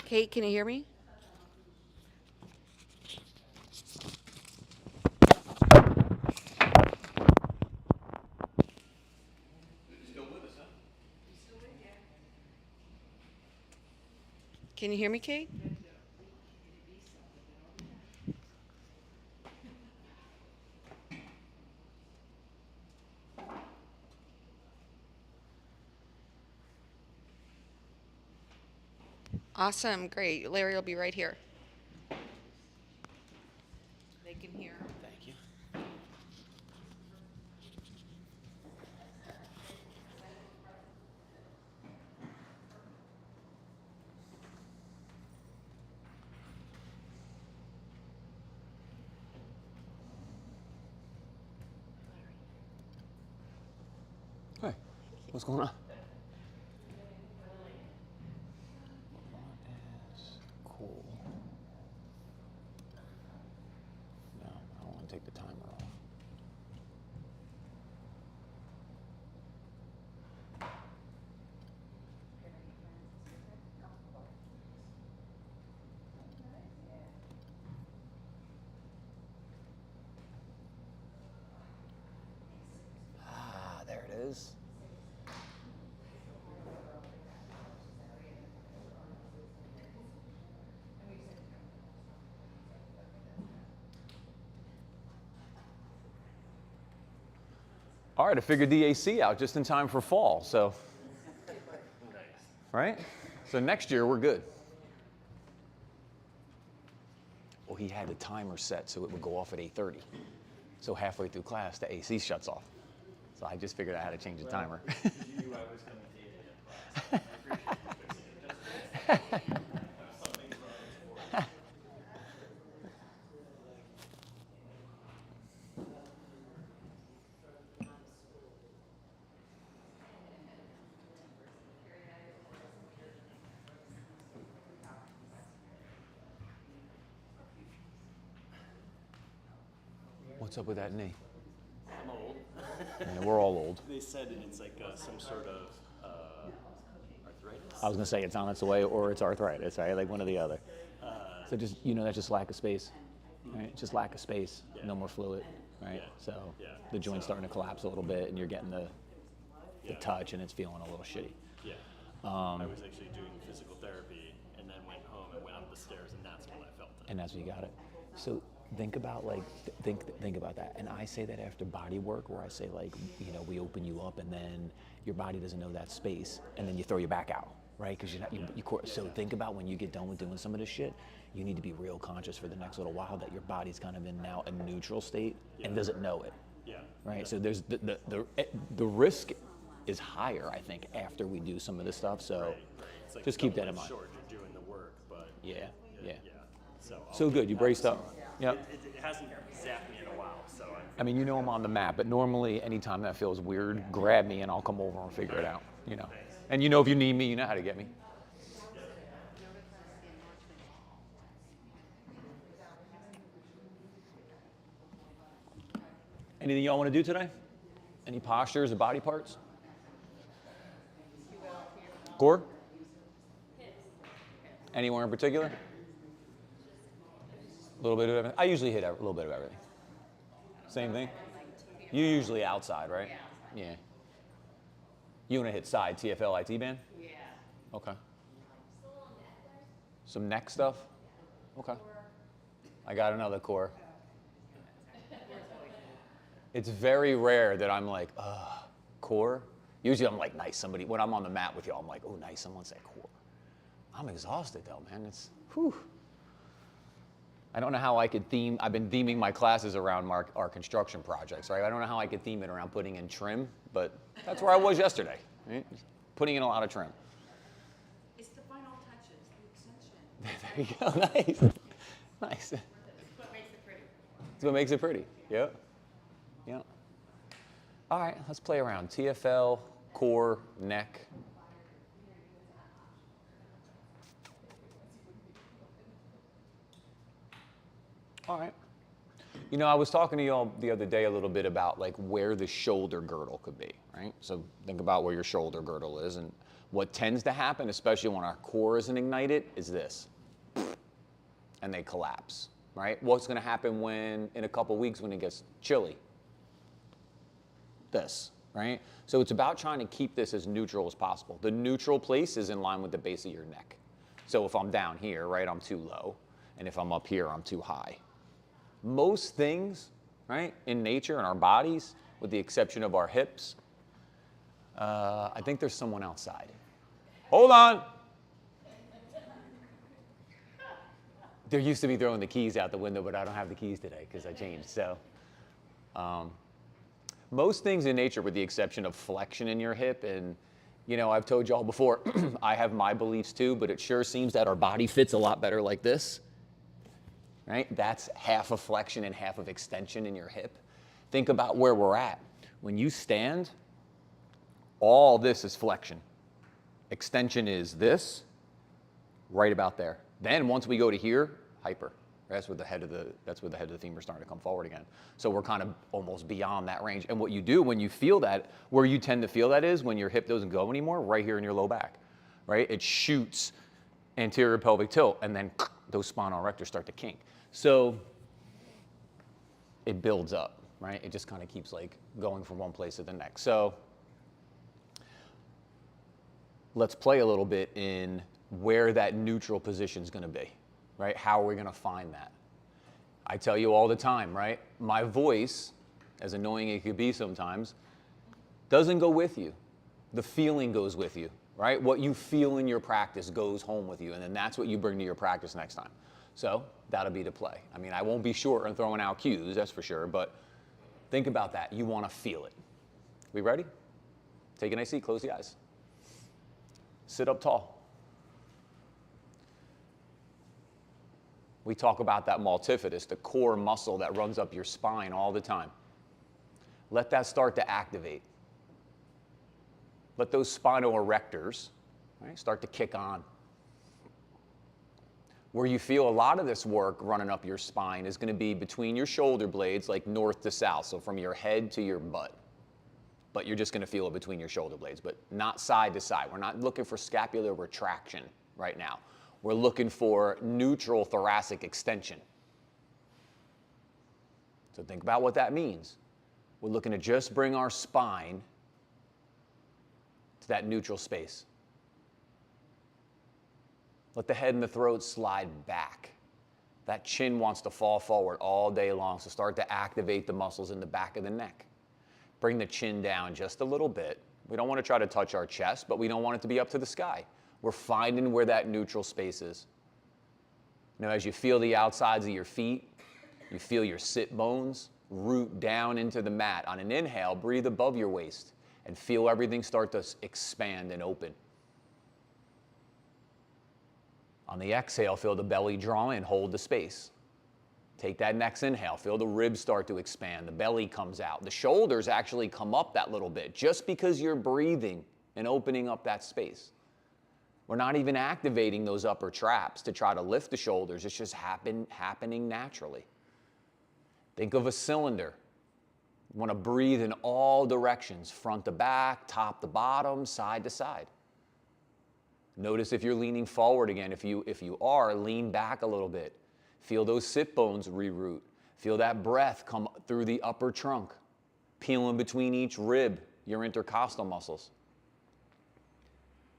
Kate, can you hear me? Can you hear me, Kate? Awesome, great. Larry will be right here. They can hear. Thank you. Hey, what's going on? What is cool? No, I don't want to take the timer off. Ah, there it is. All right, I figured the AC out just in time for fall, so. Right? So next year, we're good. Well, he had the timer set so it would go off at 8:30. So halfway through class, the AC shuts off. So I just figured out how to change the timer. You knew I was coming to you in class. I appreciate you fixing it just for me. Something's wrong. What's up with that knee? I'm old. Yeah, we're all old. They said that it's like some sort of arthritis. I was gonna say it's on its way or it's arthritis, right? Like one or the other. So just, that's just lack of space, right? Just lack of space, no more fluid, right? Yeah. So Yeah. the joint's starting to collapse a little bit and you're getting the Yeah. touch and it's feeling a little shitty. Yeah. I was actually doing physical therapy and then went home and went up the stairs and that's when I felt it. And that's when you got it. So think about think about that. And I say that after body work where I say like, we open you up and then your body doesn't know that space and then you throw your back out, right? Because so think about when you get done with doing some of this shit, you need to be real conscious for the next little while that your body's kind of in now a neutral state and doesn't know it. Yeah. Right. So there's the risk is higher, I think, after we do some of this stuff. So Right. It's like just keep that in mind. short, you're doing the work, but Yeah. So Good. You braced up. Yep. It hasn't zapped me in a while, so I mean, I'm on the map, but normally anytime that feels weird, grab me and I'll come over and figure it out, And if you need me, you know how to get me. Anything y'all want to do today? Any postures or body parts? Core? Anywhere in particular? A little bit of everything. I usually hit a little bit of everything. Same thing? You usually outside, right? Yeah. You want to hit side TFL IT band? Yeah. Okay. Some neck stuff? Okay. I got another core. It's very rare that I'm like, core. Usually I'm like, nice. When I'm on the mat with y'all, I'm like, oh, nice. Someone said core. I'm exhausted though, man. It's, whew. I don't know how I could I've been theming my classes around our construction projects, right? I don't know how I could theme it around putting in trim, but that's where I was yesterday, right? Putting in a lot of trim. It's the final touches, the extension. There you go, nice. Nice. It's what makes it pretty. That's what makes it pretty, yep. Yep. All right, let's play around. TFL, core, neck. All right. I was talking to y'all the other day a little bit about like where the shoulder girdle could be, right? So think about where your shoulder girdle is, and What tends to happen, especially when our core isn't ignited, is this. And they collapse, right? What's going to happen when, in a couple weeks, when it gets chilly? This, right? So it's about trying to keep this as neutral as possible. The neutral place is in line with the base of your neck. So if I'm down here, right, I'm too low. And if I'm up here, I'm too high. Most things, right, in nature, in our bodies, with the exception of our hips, I think there's someone outside. Hold on. They're used to me throwing the keys out the window, but I don't have the keys today because I changed. So most things in nature, with the exception of flexion in your hip, and you know, I've told y'all before, I have my beliefs too, but it sure seems that our body fits a lot better like this, right? That's half of flexion and half of extension in your hip. Think about where we're at. When you stand, all this is flexion. Extension is this, right about there. Then once we go to here, hyper. That's where the head of the femur is starting to come forward again. So we're kind of almost beyond that range. And what you do when you feel that, where you tend to feel that is when your hip doesn't go anymore, right here in your low back, right? It shoots anterior pelvic tilt, and then those spinal erectors start to kink. So it builds up, right? It just kind of keeps like going from one place to the next. So let's play a little bit in where that neutral position is going to be, right? How are we going to find that? I tell you all the time, right? My voice, as annoying it could be sometimes, doesn't go with you. The feeling goes with you, right? What you feel in your practice goes home with you, and then that's what you bring to your practice next time. So that'll be the play. I mean, I won't be short on throwing out cues, that's for sure, but think about that. You want to feel it. We ready? Take a nice seat, close the eyes. Sit up tall. We talk about that multifidus, the core muscle that runs up your spine all the time. Let that start to activate. Let those spinal erectors, right, start to kick on. Where you feel a lot of this work running up your spine is going to be between your shoulder blades, like north to south, so from your head to your butt. But you're just going to feel it between your shoulder blades, but not side to side. We're not looking for scapular retraction right now. We're looking for neutral thoracic extension. So think about what that means. We're looking to just bring our spine to that neutral space. Let the head and the throat slide back. That chin wants to fall forward all day long, so start to activate the muscles in the back of the neck. Bring the chin down just a little bit. We don't want to try to touch our chest, but we don't want it to be up to the sky. We're finding where that neutral space is. Now, as you feel the outsides of your feet, you feel your sit bones root down into the mat. On an inhale, breathe above your waist and feel everything start to expand and open. On the exhale, feel the belly draw in, hold the space. Take that next inhale, feel the ribs start to expand, the belly comes out. The shoulders actually come up that little bit just because you're breathing and opening up that space. We're not even activating those upper traps to try to lift the shoulders. It's just happening naturally. Think of a cylinder. You want to breathe in all directions, front to back, top to bottom, side to side. Notice if you're leaning forward again. If you are, lean back a little bit. Feel those sit bones reroute. Feel that breath come through the upper trunk, peeling between each rib, your intercostal muscles.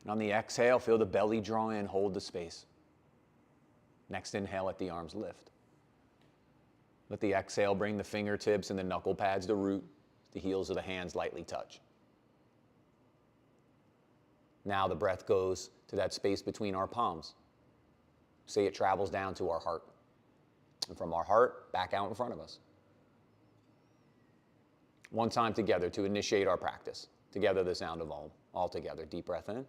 And on the exhale, feel the belly draw in, hold the space. Next inhale, let the arms lift. Let the exhale bring the fingertips and the knuckle pads to root. The heels of the hands lightly touch. Now the breath goes to that space between our palms. Say it travels down to our heart. And from our heart, back out in front of us. One time together to initiate our practice. Together, the sound of Om. All together. Deep breath in.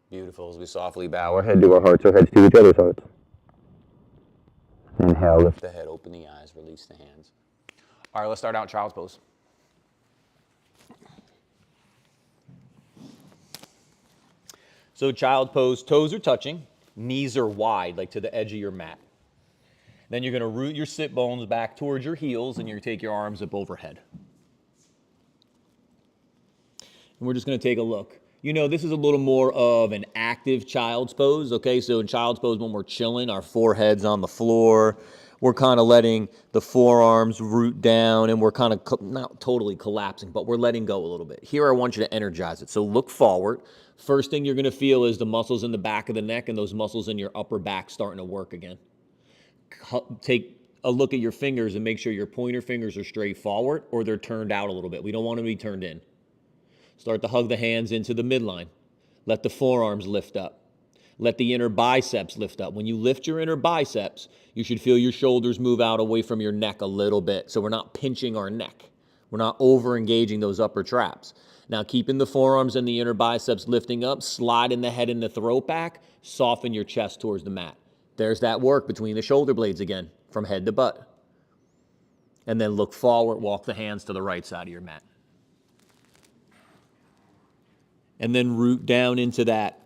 Beautiful. As we softly bow our head to our hearts, our heads to each other's hearts. Inhale, lift the head, open the eyes, release the hands. All right, let's start out child's pose. So child pose, toes are touching, knees are wide, like to the edge of your mat. Then you're going to root your sit bones back towards your heels, and you're going to take your arms up overhead. And we're just going to take a look. You know, this is a little more of an active child's pose, okay? So in child's pose, when we're chilling, our forehead's on the floor. We're kind of letting the forearms root down, and we're kind of not totally collapsing, but we're letting go a little bit. Here, I want you to energize it. So look forward. First thing you're going to feel is the muscles in the back of the neck and those muscles in your upper back starting to work again. Take a look at your fingers and make sure your pointer fingers are straight forward or they're turned out a little bit. We don't want them to be turned in. Start to hug the hands into the midline. Let the forearms lift up. Let the inner biceps lift up. When you lift your inner biceps, you should feel your shoulders move out away from your neck a little bit. So we're not pinching our neck. We're not over-engaging those upper traps. Now, keeping the forearms and the inner biceps lifting up, sliding the head and the throat back, soften your chest towards the mat. There's that work between the shoulder blades again, from head to butt. And then look forward, walk the hands to the right side of your mat. And then root down into that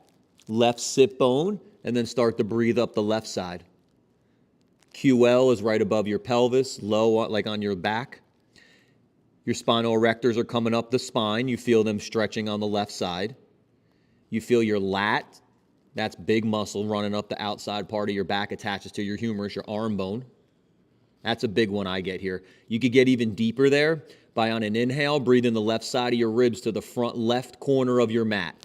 left sit bone, and then start to breathe up the left side. QL is right above your pelvis, low, like on your back. Your spinal erectors are coming up the spine. You feel them stretching on the left side. You feel your lat, that's big muscle running up the outside part of your back, attaches to your humerus, your arm bone. That's a big one I get here. You could get even deeper there by, on an inhale, breathing the left side of your ribs to the front left corner of your mat.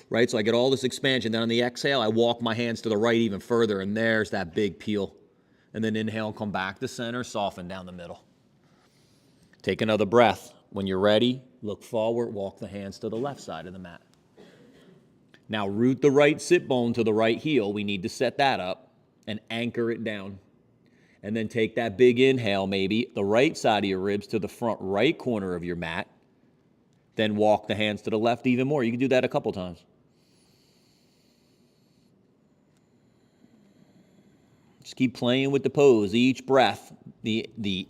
Right, so I get all this expansion. Then on the exhale, I walk my hands to the right even further, and there's that big peel. And then inhale, come back to center, soften down the middle. Take another breath. When you're ready, look forward, walk the hands to the left side of the mat. Now root the right sit bone to the right heel. We need to set that up and anchor it down. And then take that big inhale, maybe the right side of your ribs to the front right corner of your mat. Then walk the hands to the left even more. You can do that a couple times. Just keep playing with the pose. Each breath, the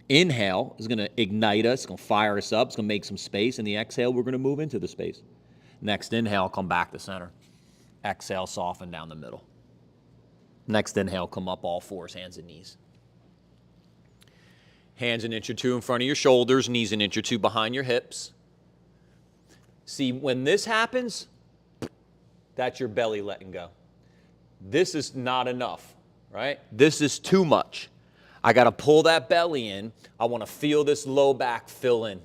inhale is going to ignite us, it's going to fire us up, it's going to make some space. And the exhale, we're going to move into the space. Next inhale, come back to center. Exhale, soften down the middle. Next inhale, come up all fours, hands and knees. Hands an inch or two in front of your shoulders, knees an inch or two behind your hips. See, when this happens, that's your belly letting go. This is not enough, right? This is too much. I got to pull that belly in. I want to feel this low back fill in.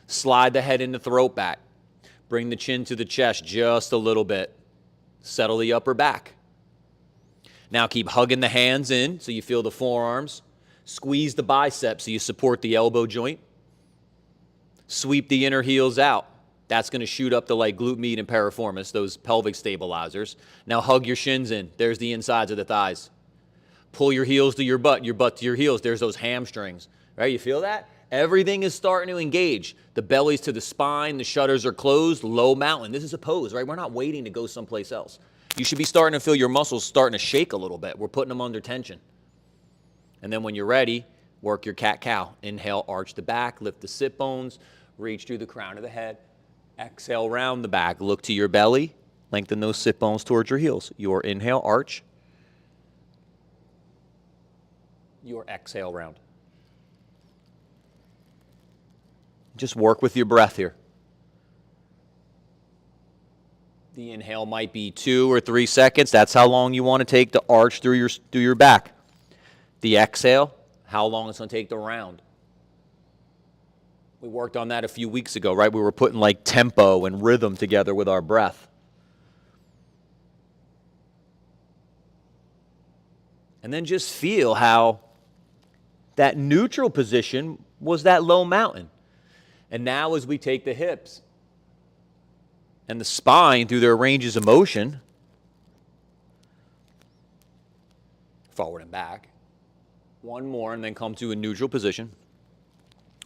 Slide the head in the throat back. Bring the chin to the chest just a little bit. Settle the upper back. Now keep hugging the hands in so you feel the forearms. Squeeze the biceps so you support the elbow joint. Sweep the inner heels out. That's going to shoot up the like glute med and piriformis, those pelvic stabilizers. Now hug your shins in. There's the insides of the thighs. Pull your heels to your butt to your heels. There's those hamstrings, right? You feel that? Everything is starting to engage. The belly's to the spine. The shutters are closed. Low mountain. This is a pose, right? We're not waiting to go someplace else. You should be starting to feel your muscles starting to shake a little bit. We're putting them under tension. And then when you're ready, work your cat-cow. Inhale, arch the back, lift the sit bones, reach through the crown of the head. Exhale, round the back. Look to your belly. Lengthen those sit bones towards your heels. Your inhale, arch. Your exhale, round. Just work with your breath here. The inhale might be 2 or 3 seconds. That's how long you want to take to arch through your back. The exhale, how long it's going to take to round. We worked on that a few weeks ago, right? We were putting like tempo and rhythm together with our breath. And then just feel how that neutral position was that low mountain. And now as we take the hips and the spine through their ranges of motion, forward and back, one more, and then come to a neutral position.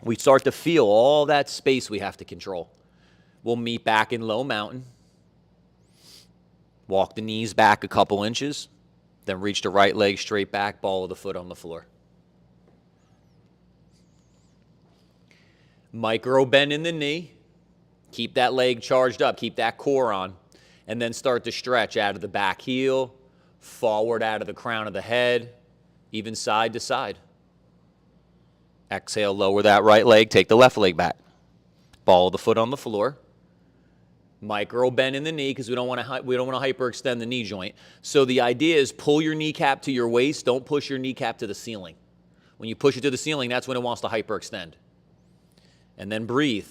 We start to feel all that space we have to control. We'll meet back in low mountain. Walk the knees back a couple inches. Then reach the right leg straight back, ball of the foot on the floor. Micro bend in the knee. Keep that leg charged up. Keep that core on. And then start to stretch out of the back heel, forward out of the crown of the head, even side to side. Exhale, lower that right leg. Take the left leg back. Ball of the foot on the floor. Micro bend in the knee because we don't want to hyperextend the knee joint. So the idea is pull your kneecap to your waist. Don't push your kneecap to the ceiling. When you push it to the ceiling, that's when it wants to hyperextend. And then breathe.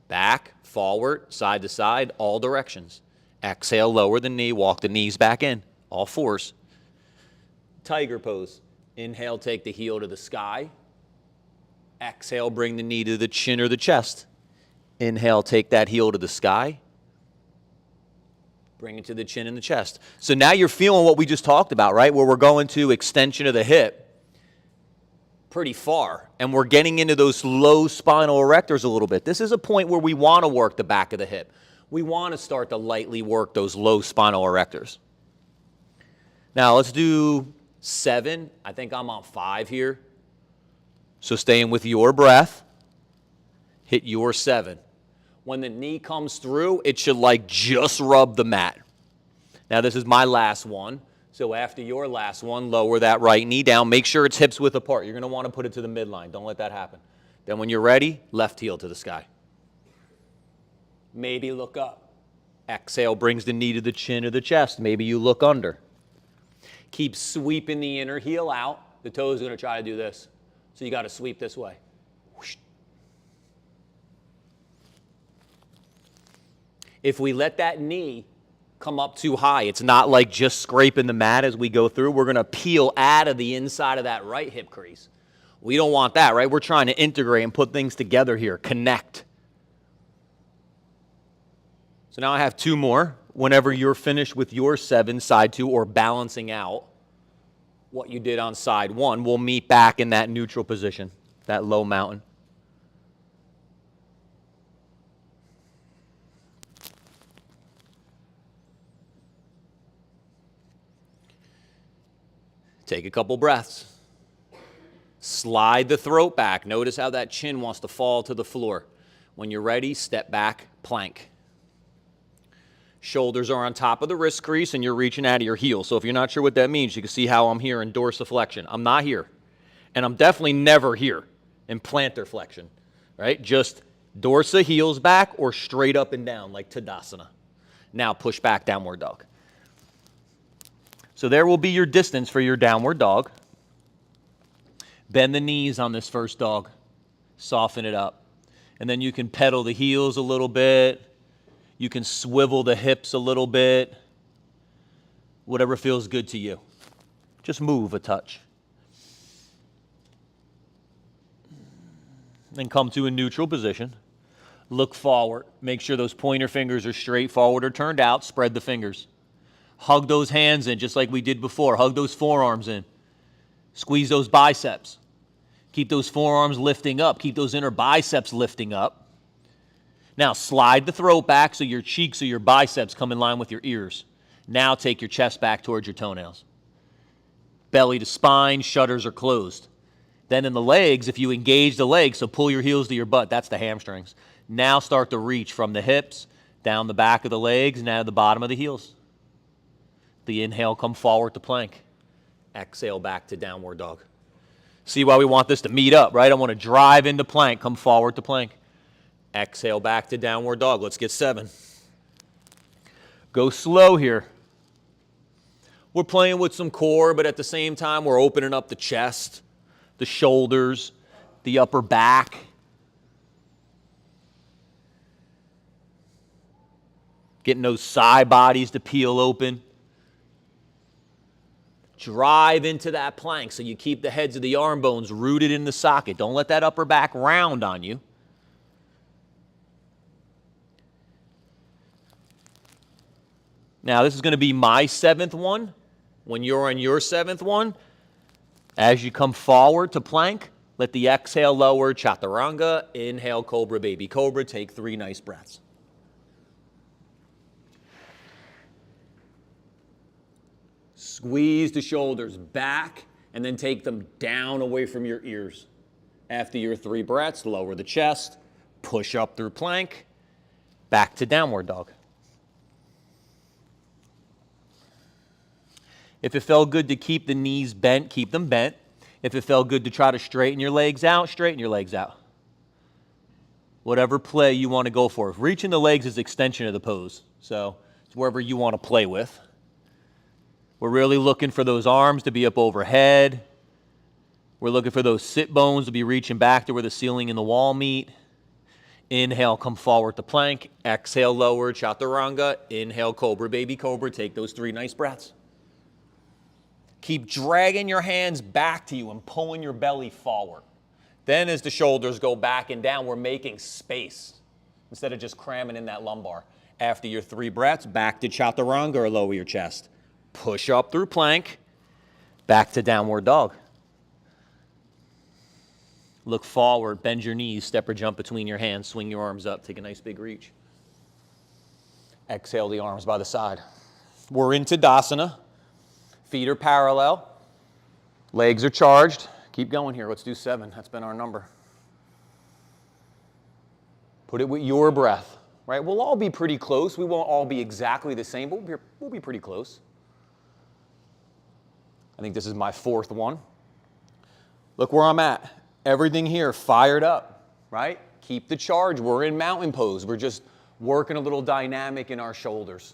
Back, forward, side to side, all directions. Exhale, lower the knee, walk the knees back in, all fours. Tiger pose. Inhale, take the heel to the sky. Exhale, bring the knee to the chin or the chest. Inhale, take that heel to the sky. Bring it to the chin and the chest. So now you're feeling what we just talked about, right? Where we're going to extension of the hip pretty far, and we're getting into those low spinal erectors a little bit. This is a point where we want to work the back of the hip. We want to start to lightly work those low spinal erectors. Now let's do 7. I think I'm on 5 here. So staying with your breath, hit your 7. When the knee comes through, it should like just rub the mat. Now this is my last one. So after your last one, lower that right knee down. Make sure it's hips width apart. You're going to want to put it to the midline. Don't let that happen. Then when you're ready, left heel to the sky. Maybe look up. Exhale brings the knee to the chin or the chest. Maybe you look under. Keep sweeping the inner heel out. The toe is going to try to do this. So you got to sweep this way. Whoosh. If we let that knee come up too high, it's not like just scraping the mat as we go through. We're going to peel out of the inside of that right hip crease. We don't want that, right? We're trying to integrate and put things together here, connect. So now I have 2 more. Whenever you're finished with your 7, side 2, or balancing out what you did on side 1, we'll meet back in that neutral position, that low mountain. Take a couple breaths. Slide the throat back. Notice how that chin wants to fall to the floor. When you're ready, step back, plank. Shoulders are on top of the wrist crease and you're reaching out of your heel. So if you're not sure what that means, you can see how I'm here in dorsiflexion. I'm not here. And I'm definitely never here in plantar flexion, right? Just dorsa, heels back, or straight up and down like Tadasana. Now push back, downward dog. So there will be your distance for your downward dog. Bend the knees on this first dog. Soften it up. And then you can pedal the heels a little bit. You can swivel the hips a little bit. Whatever feels good to you. Just move a touch. Then come to a neutral position. Look forward. Make sure those pointer fingers are straight forward or turned out. Spread the fingers. Hug those hands in just like we did before. Hug those forearms in. Squeeze those biceps. Keep those forearms lifting up. Keep those inner biceps lifting up. Now slide the throat back so your cheeks or your biceps come in line with your ears. Now take your chest back towards your toenails. Belly to spine, shutters are closed. Then in the legs, if you engage the legs, so pull your heels to your butt, that's the hamstrings. Now start to reach from the hips, down the back of the legs, and out of the bottom of the heels. The inhale, come forward to plank. Exhale back to downward dog. See why we want this to meet up, right? I want to drive into plank, come forward to plank. Exhale back to downward dog. Let's get 7. Go slow here. We're playing with some core, but at the same time, we're opening up the chest, the shoulders, the upper back. Getting those side bodies to peel open. Drive into that plank so you keep the heads of the arm bones rooted in the socket. Don't let that upper back round on you. Now, this is going to be my 7th one. When you're on your 7th one, as you come forward to plank, let the exhale lower, chaturanga. Inhale, cobra, baby cobra. Take 3 nice breaths. Squeeze the shoulders back and then take them down away from your ears. After your 3 breaths, lower the chest, push up through plank, Back to downward dog. If it felt good to keep the knees bent, keep them bent. If it felt good to try to straighten your legs out, straighten your legs out. Whatever play you want to go for. Reaching the legs is extension of the pose. So it's wherever you want to play with. We're really looking for those arms to be up overhead. We're looking for those sit bones to be reaching back to where the ceiling and the wall meet. Inhale, come forward to plank. Exhale, lower, chaturanga. Inhale, cobra, baby cobra. Take those 3 nice breaths. Keep dragging your hands back to you and pulling your belly forward. Then as the shoulders go back and down, we're making space instead of just cramming in that lumbar. After your 3 breaths, back to chaturanga or lower your chest. Push up through plank, back to downward dog. Look forward, bend your knees, step or jump between your hands, swing your arms up, take a nice big reach. Exhale the arms by the side. We're in Tadasana. Feet are parallel. Legs are charged. Keep going here. Let's do 7. That's been our number. Put it with your breath, right? We'll all be pretty close. We won't all be exactly the same, but we'll be pretty close. I think this is my 4th one. Look where I'm at. Everything here fired up, right? Keep the charge. We're in mountain pose. We're just working a little dynamic in our shoulders.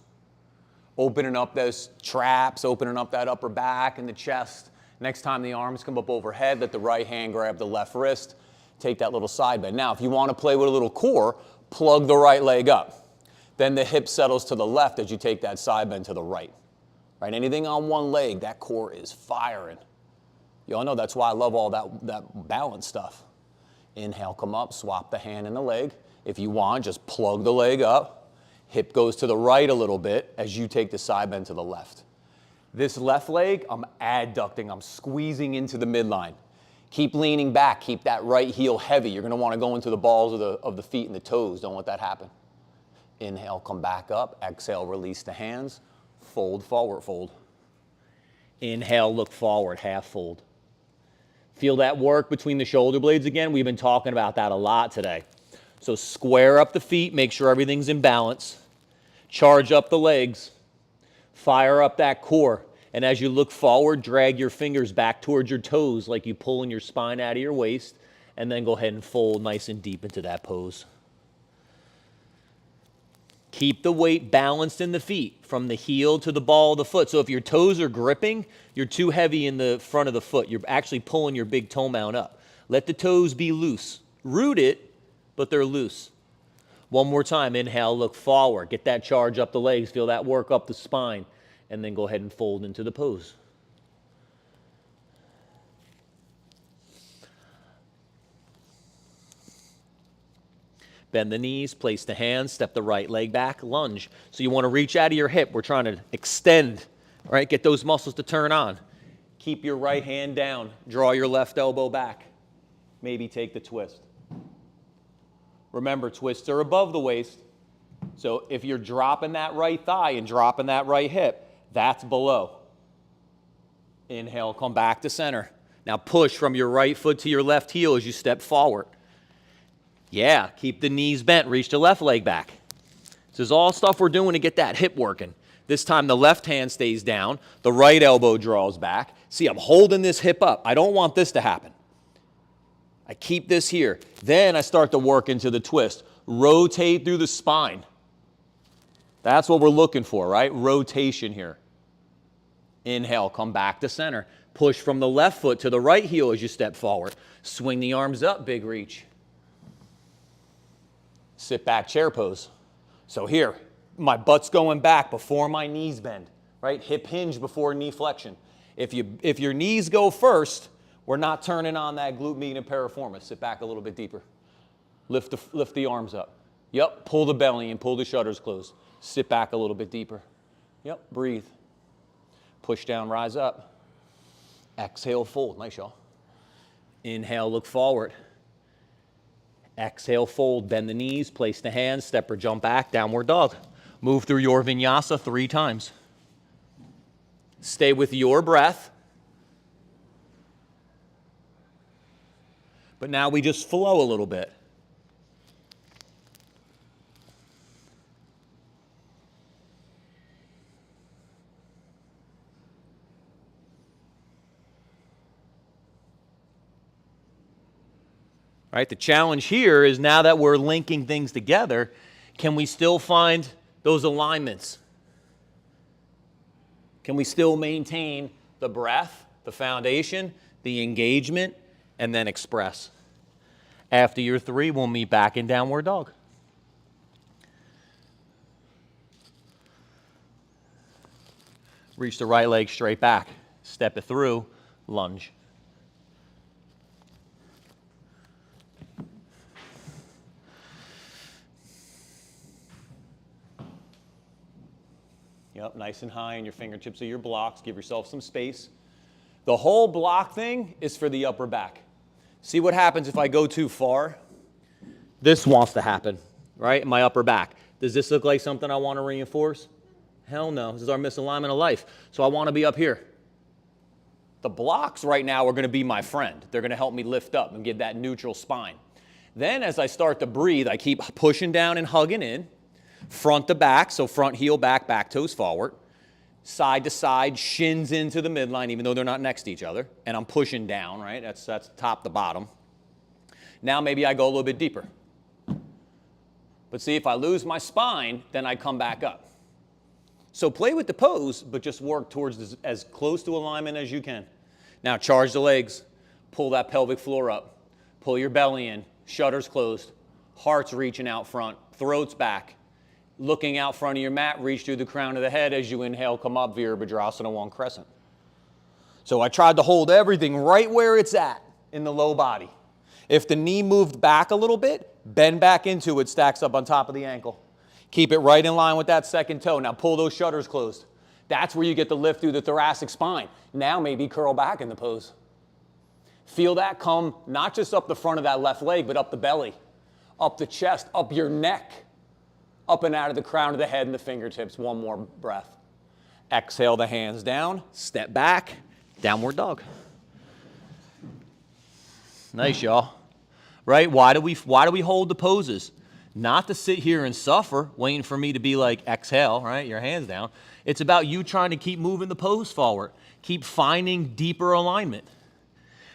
Opening up those traps, opening up that upper back and the chest. Next time the arms come up overhead, let the right hand grab the left wrist. Take that little side bend. Now, if you want to play with a little core, plug the right leg up. Then the hip settles to the left as you take that side bend to the right. Right? Anything on one leg, that core is firing. You all know that's why I love all that balance stuff. Inhale, come up, swap the hand and the leg. If you want, just plug the leg up. Hip goes to the right a little bit as you take the side bend to the left. This left leg, I'm adducting, I'm squeezing into the midline. Keep leaning back, keep that right heel heavy. You're gonna wanna go into the balls of the feet and the toes. Don't let that happen. Inhale, come back up. Exhale, release the hands. Fold, forward fold. Inhale, look forward, half fold. Feel that work between the shoulder blades again? We've been talking about that a lot today. So square up the feet, make sure everything's in balance. Charge up the legs. Fire up that core. And as you look forward, drag your fingers back towards your toes like you pulling your spine out of your waist. And then go ahead and fold nice and deep into that pose. Keep the weight balanced in the feet from the heel to the ball of the foot. So if your toes are gripping, you're too heavy in the front of the foot. You're actually pulling your big toe mount up. Let the toes be loose. Root it, but they're loose. One more time, inhale, look forward. Get that charge up the legs, feel that work up the spine, and then go ahead and fold into the pose. Bend the knees, place the hands, step the right leg back, lunge. So you want to reach out of your hip. We're trying to extend, right? Get those muscles to turn on. Keep your right hand down. Draw your left elbow back. Maybe take the twist. Remember, twists are above the waist. So if you're dropping that right thigh and dropping that right hip, that's below. Inhale, come back to center. Now push from your right foot to your left heel as you step forward. Yeah, keep the knees bent, reach the left leg back. This is all stuff we're doing to get that hip working. This time the left hand stays down, the right elbow draws back. See, I'm holding this hip up. I don't want this to happen. I keep this here. Then I start to work into the twist. Rotate through the spine. That's what we're looking for, right? Rotation here. Inhale, come back to center. Push from the left foot to the right heel as you step forward. Swing the arms up, big reach. Sit back chair pose. So here, my butt's going back before my knees bend, right? Hip hinge before knee flexion. If your knees go first, we're not turning on that glute median piriformis. Sit back a little bit deeper. Lift the arms up. Yep, pull the belly and pull the shutters closed. Sit back a little bit deeper. Yep, breathe. Push down, rise up. Exhale, fold. Nice, y'all. Inhale, look forward. Exhale, fold, bend the knees, place the hands, step or jump back, downward dog. Move through your vinyasa 3 times. Stay with your breath. But now we just flow a little bit. right? The challenge here is now that we're linking things together, can we still find those alignments? Can we still maintain the breath, the foundation, the engagement, and then express? After your 3, we'll meet back in downward dog. Reach the right leg straight back. Step it through, lunge. Yep, nice and high, and your fingertips are your blocks. Give yourself some space. The whole block thing is for the upper back. See what happens if I go too far? This wants to happen, right? In my upper back. Does this look like something I want to reinforce? Hell no. This is our misalignment of life. So I want to be up here. The blocks right now are going to be my friend. They're going to help me lift up and give that neutral spine. Then as I start to breathe, I keep pushing down and hugging in. Front to back, so front heel back, back toes forward. Side to side, shins into the midline, even though they're not next to each other. And I'm pushing down, right? That's top to bottom. Now maybe I go a little bit deeper. But see, if I lose my spine, then I come back up. So play with the pose, but just work towards as close to alignment as you can. Now charge the legs. Pull that pelvic floor up. Pull your belly in. Shutters closed. Heart's reaching out front. Throat's back. Looking out front of your mat, reach through the crown of the head as you inhale, come up, Virabhadrasana 1 crescent. So I tried to hold everything right where it's at in the low body. If the knee moved back a little bit, bend back into it, stacks up on top of the ankle. Keep it right in line with that second toe. Now pull those shutters closed. That's where you get the lift through the thoracic spine. Now maybe curl back in the pose. Feel that come not just up the front of that left leg, but up the belly, up the chest, up your neck. Up and out of the crown of the head and the fingertips. One more breath. Exhale the hands down. Step back. Downward dog. Nice, y'all. Right? Why do we hold the poses? Not to sit here and suffer, waiting for me to be like, exhale, right? Your hands down. It's about you trying to keep moving the pose forward. Keep finding deeper alignment.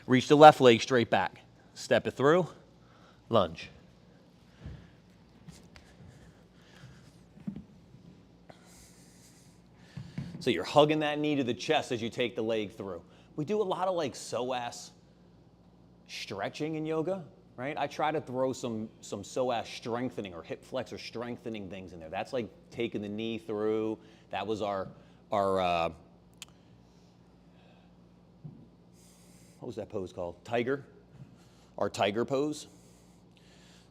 Reach the left leg straight back. Step it through. Lunge. So you're hugging that knee to the chest as you take the leg through. We do a lot of like psoas stretching in yoga, right? I try to throw some psoas strengthening or hip flexor strengthening things in there. That's like taking the knee through. That was our what was that pose called? Tiger. Our tiger pose.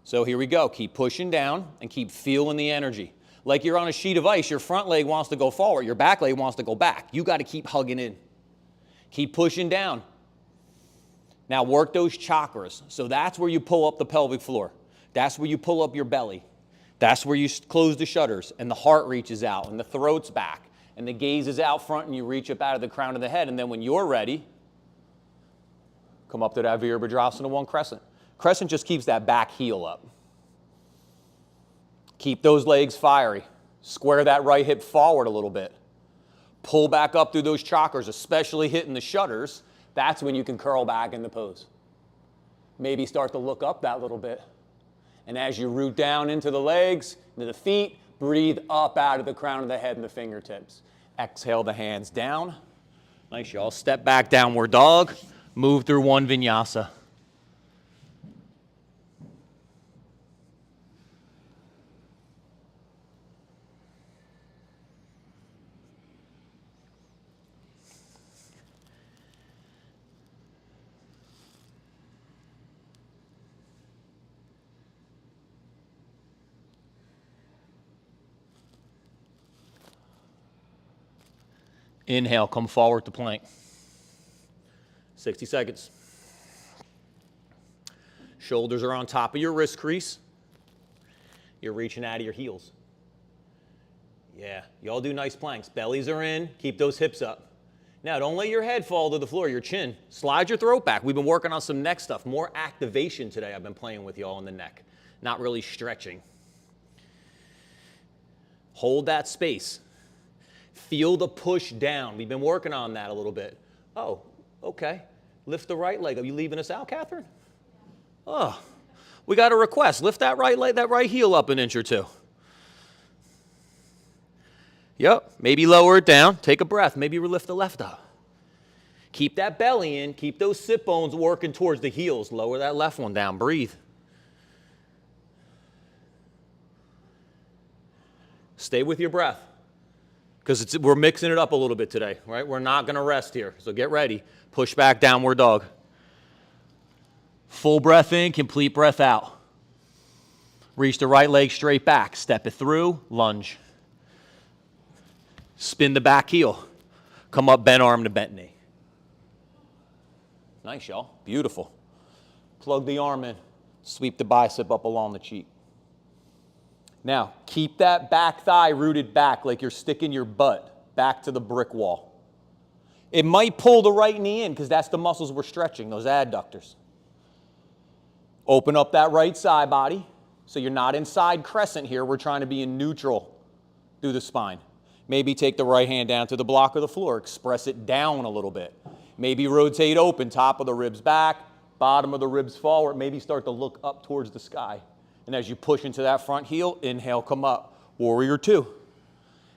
So here we go. Keep pushing down and keep feeling the energy. Like you're on a sheet of ice, your front leg wants to go forward, your back leg wants to go back. You got to keep hugging in. Keep pushing down. Now work those chakras. So that's where you pull up the pelvic floor. That's where you pull up your belly. That's where you close the shutters and the heart reaches out and the throat's back and the gaze is out front and you reach up out of the crown of the head. And then when you're ready, come up to that Virabhadrasana 1 crescent. Crescent just keeps that back heel up. Keep those legs fiery. Square that right hip forward a little bit. Pull back up through those chakras, especially hitting the shutters. That's when you can curl back in the pose. Maybe start to look up that little bit. And as you root down into the legs, into the feet, breathe up out of the crown of the head and the fingertips. Exhale the hands down. Nice, y'all. Step back, downward dog. Move through 1 vinyasa. Inhale, come forward to plank. 60 seconds. Shoulders are on top of your wrist crease. You're reaching out of your heels. Yeah, y'all do nice planks. Bellies are in. Keep those hips up. Now, don't let your head fall to the floor, your chin. Slide your throat back. We've been working on some neck stuff. More activation today I've been playing with y'all in the neck. Not really stretching. Hold that space. Feel the push down. We've been working on that a little bit. Oh, okay. Lift the right leg up. You leaving us out, Catherine? Oh, We got a request. Lift that right leg, that right heel up an inch or two. Yep. Maybe lower it down. Take a breath. Maybe lift the left up. Keep that belly in. Keep those sit bones working towards the heels. Lower that left one down. Breathe. Stay with your breath, because we're mixing it up a little bit today, right? We're not going to rest here, so get ready. Push back, downward dog. Full breath in, complete breath out. Reach the right leg straight back. Step it through, lunge. Spin the back heel. Come up, bent arm to bent knee. Nice, y'all. Beautiful. Plug the arm in. Sweep the bicep up along the cheek. Now, keep that back thigh rooted back like you're sticking your butt back to the brick wall. It might pull the right knee in because that's the muscles we're stretching, those adductors. Open up that right side body so you're not in side crescent here. We're trying to be in neutral through the spine. Maybe take the right hand down to the block of the floor. Express it down a little bit. Maybe rotate open, top of the ribs back, bottom of the ribs forward. Maybe start to look up towards the sky. And as you push into that front heel, inhale, come up. Warrior two.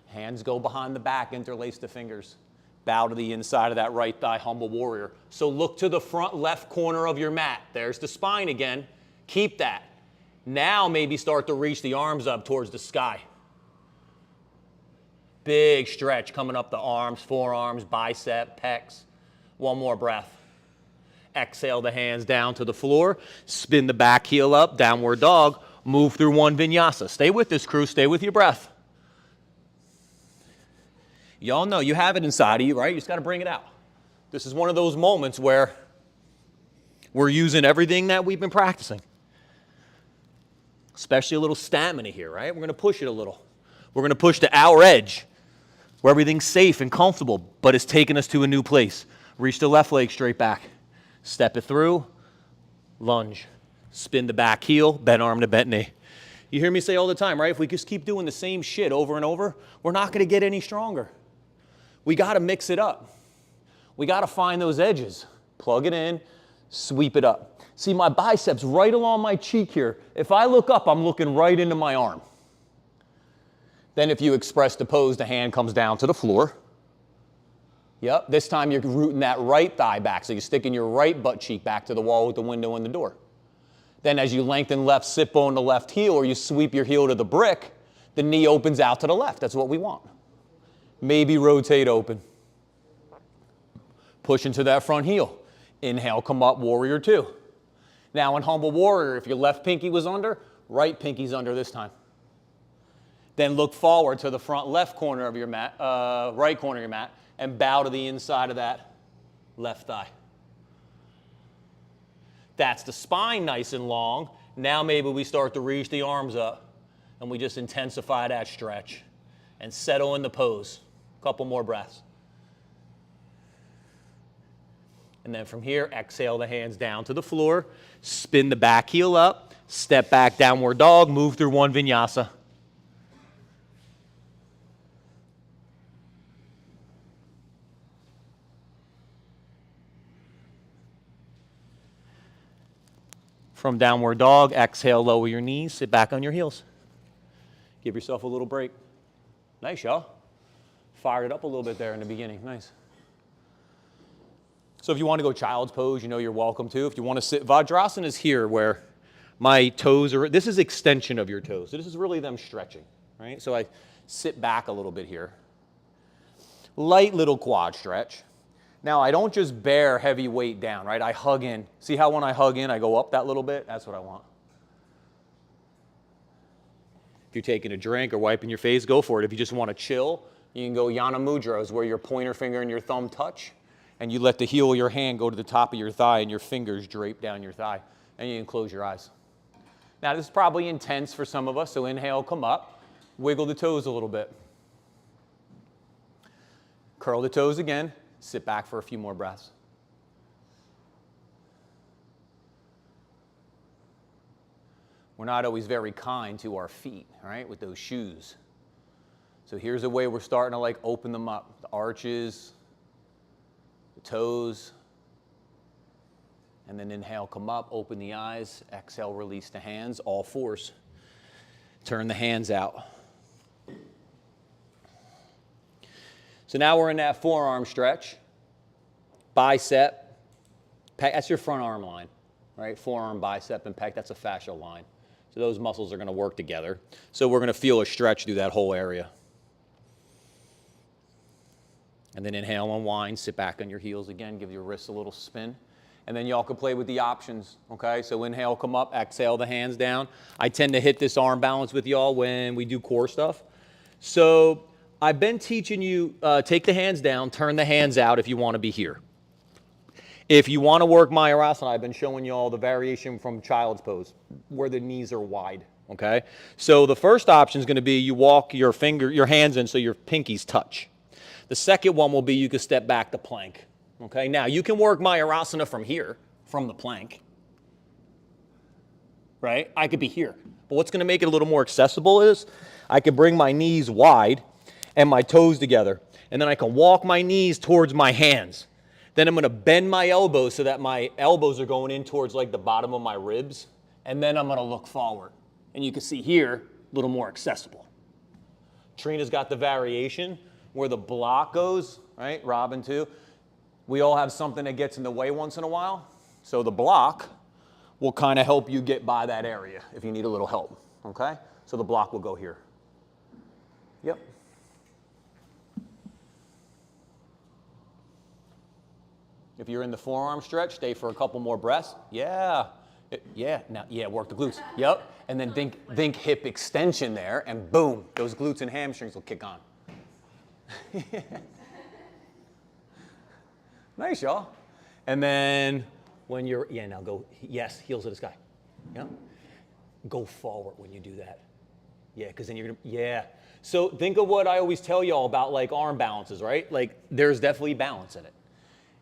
Hands go behind the back, interlace the fingers. Bow to the inside of that right thigh, humble warrior. So look to the front left corner of your mat. There's the spine again. Keep that. Now maybe start to reach the arms up towards the sky. Big stretch coming up the arms, forearms, bicep, pecs. One more breath. Exhale the hands down to the floor. Spin the back heel up, downward dog. Move through one vinyasa. Stay with this, crew. Stay with your breath. Y'all know you have it inside of you, right? You just got to bring it out. This is one of those moments where we're using everything that we've been practicing. Especially a little stamina here, right? We're going to push it a little. We're going to push to our edge where everything's safe and comfortable, but it's taking us to a new place. Reach the left leg straight back. Step it through, lunge. Spin the back heel, bent arm to bent knee. You hear me say all the time, right? If we just keep doing the same shit over and over, we're not going to get any stronger. We got to mix it up. We got to find those edges. Plug it in, sweep it up. See, my biceps right along my cheek here. If I look up, I'm looking right into my arm. Then if you express the pose, the hand comes down to the floor. Yep, this time you're rooting that right thigh back, so you're sticking your right butt cheek back to the wall with the window and the door. Then as you lengthen left sit bone to left heel, or you sweep your heel to the brick, the knee opens out to the left. That's what we want. Maybe rotate open. Push into that front heel. Inhale, come up, warrior two. Now in humble warrior, if your left pinky was under, right pinky's under this time. Then look forward to the front left corner of your mat, right corner of your mat, and bow to the inside of that left thigh. That's the spine nice and long. Now maybe we start to reach the arms up and we just intensify that stretch and settle in the pose. Couple more breaths. And then from here, exhale the hands down to the floor, spin the back heel up, step back, downward dog, move through one vinyasa. From downward dog, exhale, lower your knees, sit back on your heels. Give yourself a little break. Nice, y'all. Fired it up a little bit there in the beginning. Nice. So if you want to go child's pose, you know you're welcome to. If you want to sit, Vajrasana is here where my toes are, this is extension of your toes. So this is really them stretching, right? So I sit back a little bit here. Light little quad stretch. Now, I don't just bear heavy weight down, right? I hug in. See how when I hug in, I go up that little bit? That's what I want. If you're taking a drink or wiping your face, go for it. If you just want to chill, you can go Yana Mudras, where your pointer finger and your thumb touch, and you let the heel of your hand go to the top of your thigh, and your fingers drape down your thigh, and you can close your eyes. Now, this is probably intense for some of us, so inhale, come up. Wiggle the toes a little bit. Curl the toes again. Sit back for a few more breaths. We're not always very kind to our feet, right, with those shoes. So here's a way we're starting to like open them up. The arches, the toes. And then inhale, come up, open the eyes. Exhale, release the hands, all fours. Turn the hands out. So now we're in that forearm stretch. Bicep, pec, that's your front arm line, right? Forearm, bicep, and pec, that's a fascial line. So those muscles are going to work together. So we're going to feel a stretch through that whole area. And then inhale, unwind, sit back on your heels again, give your wrists a little spin. And then y'all can play with the options, okay? So inhale, come up, exhale, the hands down. I tend to hit this arm balance with y'all when we do core stuff. So I've been teaching you, take the hands down, turn the hands out if you want to be here. If you want to work Mayurasana, I've been showing you all the variation from child's pose, where the knees are wide, okay? So the first option is going to be you walk your hands in so your pinkies touch. The second one will be you can step back to plank, okay? Now, you can work Mayurasana from here, from the plank, right? I could be here. But what's going to make it a little more accessible is I could bring my knees wide and my toes together, and then I can walk my knees towards my hands. Then I'm going to bend my elbows so that my elbows are going in towards like the bottom of my ribs. And then I'm going to look forward. And you can see here, a little more accessible. Trina's got the variation where the block goes, right? Robin too. We all have something that gets in the way once in a while. So the block will kind of help you get by that area if you need a little help, okay? So the block will go here. Yep. If you're in the forearm stretch, stay for a couple more breaths. Yeah. Now, work the glutes. Yep. And then think hip extension there, and boom, those glutes and hamstrings will kick on. Nice, y'all. And then when you're, now go, yes, heels to the sky. Yeah. Go forward when you do that. Yeah, because then you're going to, So think of what I always tell y'all about like arm balances, right? Like there's definitely balance in it.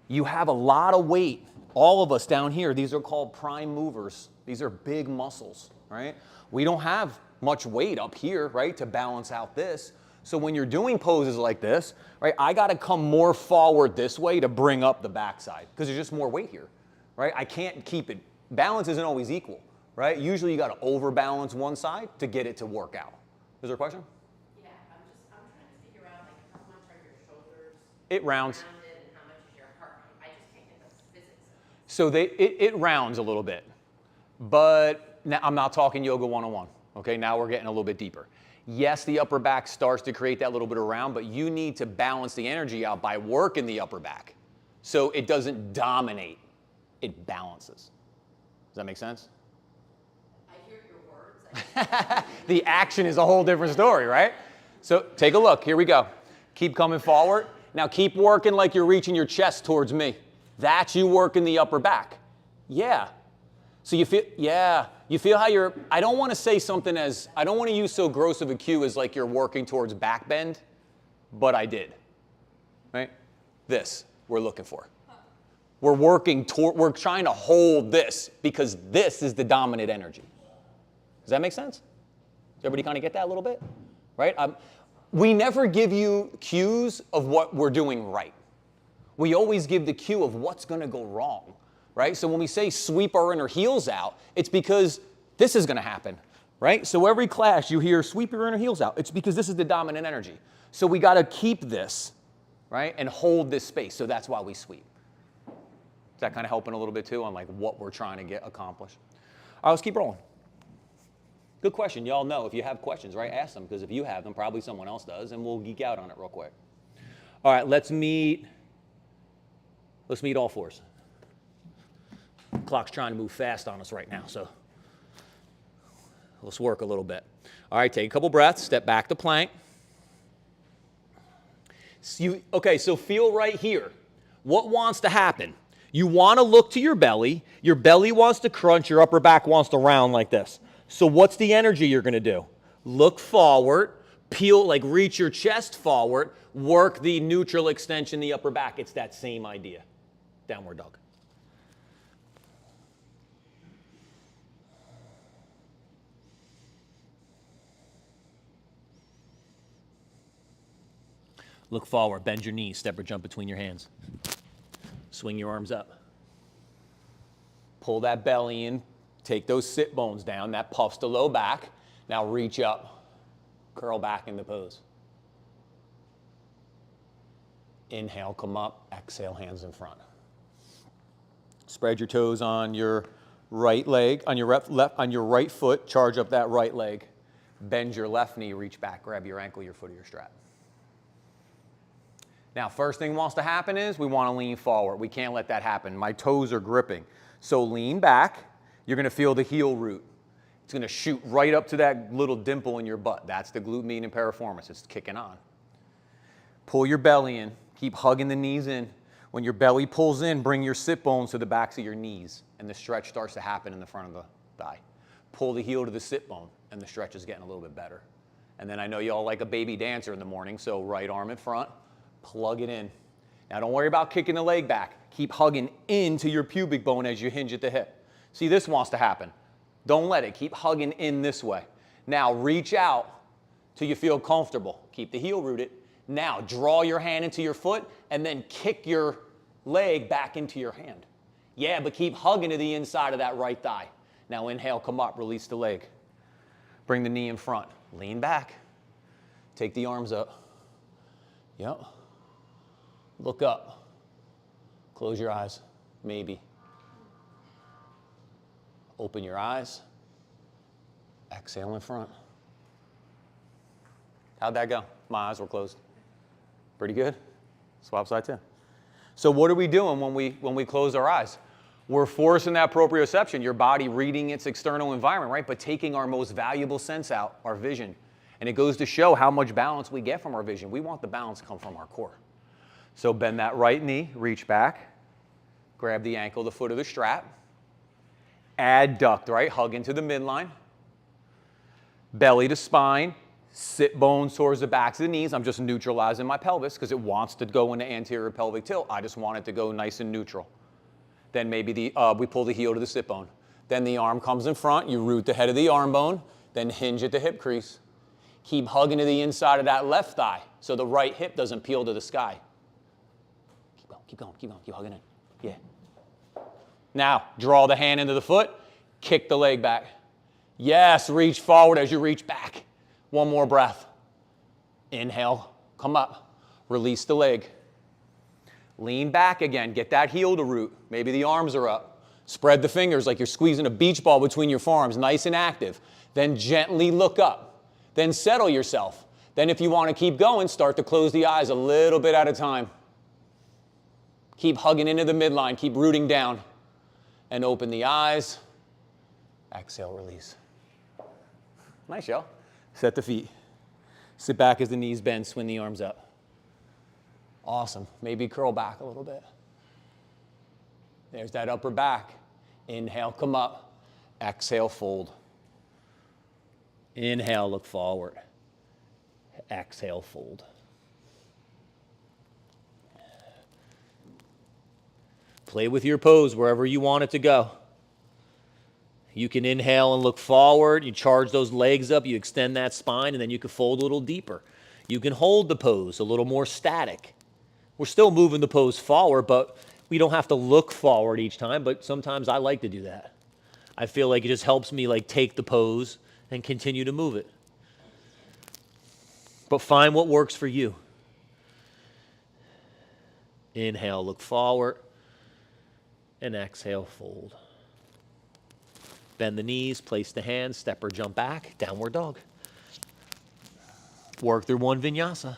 You have a lot of weight. All of us down here, these are called prime movers. These are big muscles, right? We don't have much weight up here, right, to balance out this. So when you're doing poses like this, right, I got to come more forward this way to bring up the backside because there's just more weight here, right? I can't keep it. Balance isn't always equal, right? Usually you got to overbalance one side to get it to work out. Is there a question? Yeah, I'm trying to figure out like how much are your shoulders It rounds. rounded and how much is your heart. I just can't get the physics of it. So it rounds a little bit, but now I'm not talking yoga 101, okay? Now we're getting a little bit deeper. Yes, the upper back starts to create that little bit of round, but you need to balance the energy out by working the upper back. So it doesn't dominate, it balances. Does that make sense? I hear your words. The action is a whole different story, right? So take a look, here we go. Keep coming forward. Now keep working like you're reaching your chest towards me. That's you working the upper back. Yeah. So you feel how you're, I don't want to say something as, I don't want to use so gross of a cue as like you're working towards back bend, but I did, right? This we're looking for. We're working toward, we're trying to hold this because this is the dominant energy. Does that make sense? Does everybody kind of get that a little bit? Right? We never give you cues of what we're doing right. We always give the cue of what's going to go wrong. Right? So when we say sweep our inner heels out, it's because this is going to happen, right? So every class you hear sweep your inner heels out. It's because this is the dominant energy. So we got to keep this, right? And hold this space. So that's why we sweep. Is that kind of helping a little bit too on like what we're trying to get accomplished? All right, let's keep rolling. Good question. Y'all know if you have questions, right? Ask them because if you have them, probably someone else does, and we'll geek out on it real quick. All right, let's meet all fours. Clock's trying to move fast on us right now, so let's work a little bit. All right, take a couple breaths, step back to plank. So feel right here. What wants to happen? You want to look to your belly wants to crunch, your upper back wants to round like this. So what's the energy you're going to do? Look forward, peel, like reach your chest forward, work the neutral extension, the upper back. It's that same idea. Downward dog. Look forward, bend your knees, step or jump between your hands. Swing your arms up. Pull that belly in. Take those sit bones down. That puffs the low back. Now reach up. Curl back into pose. Inhale, come up. Exhale, hands in front. Spread your toes on your right leg, on your right foot. Charge up that right leg. Bend your left knee, reach back, grab your ankle, your foot, or your strap. Now, first thing wants to happen is we want to lean forward. We can't let that happen. My toes are gripping. So lean back. You're going to feel the heel root. It's going to shoot right up to that little dimple in your butt. That's the glute median piriformis. It's kicking on. Pull your belly in. Keep hugging the knees in. When your belly pulls in, bring your sit bones to the backs of your knees, and the stretch starts to happen in the front of the thigh. Pull the heel to the sit bone, and the stretch is getting a little bit better. And then I know you all like a baby dancer in the morning, so right arm in front, plug it in. Now don't worry about kicking the leg back. Keep hugging into your pubic bone as you hinge at the hip. See, this wants to happen. Don't let it. Keep hugging in this way. Now reach out till you feel comfortable. Keep the heel rooted. Now draw your hand into your foot and then kick your leg back into your hand. Yeah, but keep hugging to the inside of that right thigh. Now inhale, come up, release the leg. Bring the knee in front. Lean back. Take the arms up. Yep. Look up. Close your eyes. Maybe. Open your eyes. Exhale in front. How'd that go? My eyes were closed. Pretty good. Swap side too. So what are we doing when we close our eyes? We're forcing that proprioception, your body reading its external environment, right? But taking our most valuable sense out, our vision. And it goes to show how much balance we get from our vision. We want the balance to come from our core. So bend that right knee, reach back, grab the ankle, the foot, or the strap. Adduct, right? Hug into the midline. Belly to spine. Sit bones towards the backs of the knees. I'm just neutralizing my pelvis because it wants to go into anterior pelvic tilt. I just want it to go nice and neutral. Then maybe we pull the heel to the sit bone. Then the arm comes in front. You root the head of the arm bone. Then hinge at the hip crease. Keep hugging to the inside of that left thigh so the right hip doesn't peel to the sky. Keep going, keep going, keep going. Keep hugging in. Yeah. Now, draw the hand into the foot. Kick the leg back. Yes, reach forward as you reach back. One more breath. Inhale, come up. Release the leg. Lean back again. Get that heel to root. Maybe the arms are up. Spread the fingers like you're squeezing a beach ball between your forearms, nice and active. Then gently look up. Then settle yourself. Then if you want to keep going, start to close the eyes a little bit at a time. Keep hugging into the midline. Keep rooting down. And open the eyes. Exhale, release. Nice, y'all. Set the feet. Sit back as the knees bend, swing the arms up. Awesome. Maybe curl back a little bit. There's that upper back. Inhale, come up. Exhale, fold. Inhale, look forward. Exhale, fold. Play with your pose wherever you want it to go. You can inhale and look forward. You charge those legs up. You extend that spine, and then you can fold a little deeper. You can hold the pose a little more static. We're still moving the pose forward, but we don't have to look forward each time, but sometimes I like to do that. I feel like it just helps me take the pose and continue to move it. But find what works for you. Inhale, look forward, and exhale, fold. Bend the knees, place the hands, step or jump back, downward dog. Work through one vinyasa.